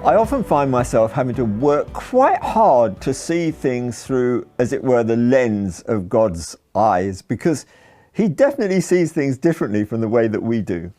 I often find myself having to work quite hard to see things through, as it were, the lens of God's eyes, because he definitely sees things differently from the way that we do.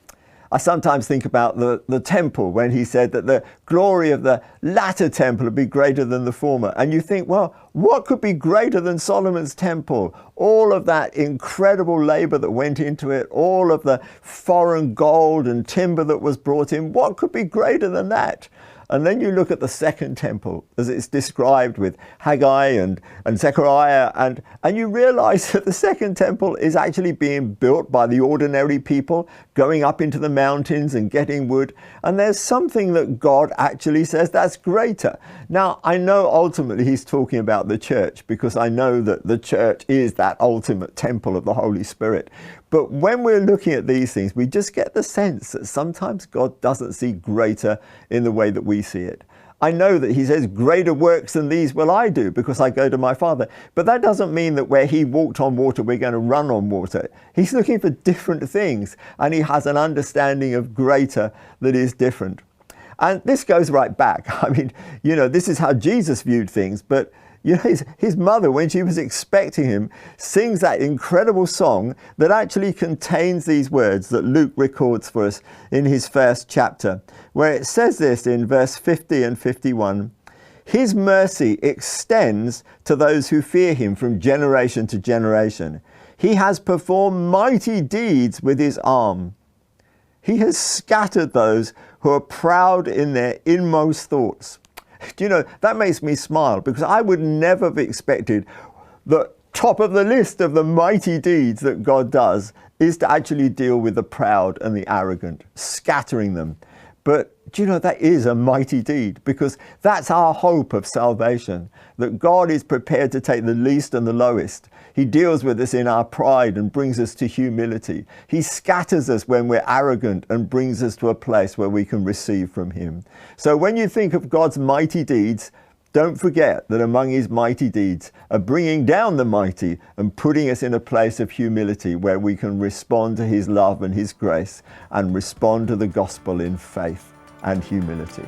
I sometimes think about the temple, when he said that the glory of the latter temple would be greater than the former. And you think, well, what could be greater than Solomon's temple? All of that incredible labor that went into it, all of the foreign gold and timber that was brought in, what could be greater than that? And then you look at the second temple as it's described with Haggai and Zechariah, and you realize that the second temple is actually being built by the ordinary people, going up into the mountains and getting wood. And there's something that God actually says that's greater. Now, I know ultimately he's talking about the church, because I know that the church is that ultimate temple of the Holy Spirit. But when we're looking at these things, we just get the sense that sometimes God doesn't see greater in the way that we see it. I know that he says, greater works than these will I do, because I go to my Father. But that doesn't mean that where he walked on water, we're going to run on water. He's looking for different things, and he has an understanding of greater that is different. And this goes right back. I mean, this is how Jesus viewed things, but his mother, when she was expecting him, sings that incredible song that actually contains these words that Luke records for us in his first chapter, where it says this in verse 50 and 51, "His mercy extends to those who fear him from generation to generation. He has performed mighty deeds with his arm. He has scattered those who are proud in their inmost thoughts." That makes me smile, because I would never have expected the top of the list of the mighty deeds that God does is to actually deal with the proud and the arrogant, scattering them. But that is a mighty deed, because that's our hope of salvation, that God is prepared to take the least and the lowest. He deals with us in our pride and brings us to humility. He scatters us when we're arrogant and brings us to a place where we can receive from him. So when you think of God's mighty deeds, don't forget that among his mighty deeds are bringing down the mighty and putting us in a place of humility where we can respond to his love and his grace and respond to the gospel in faith and humility.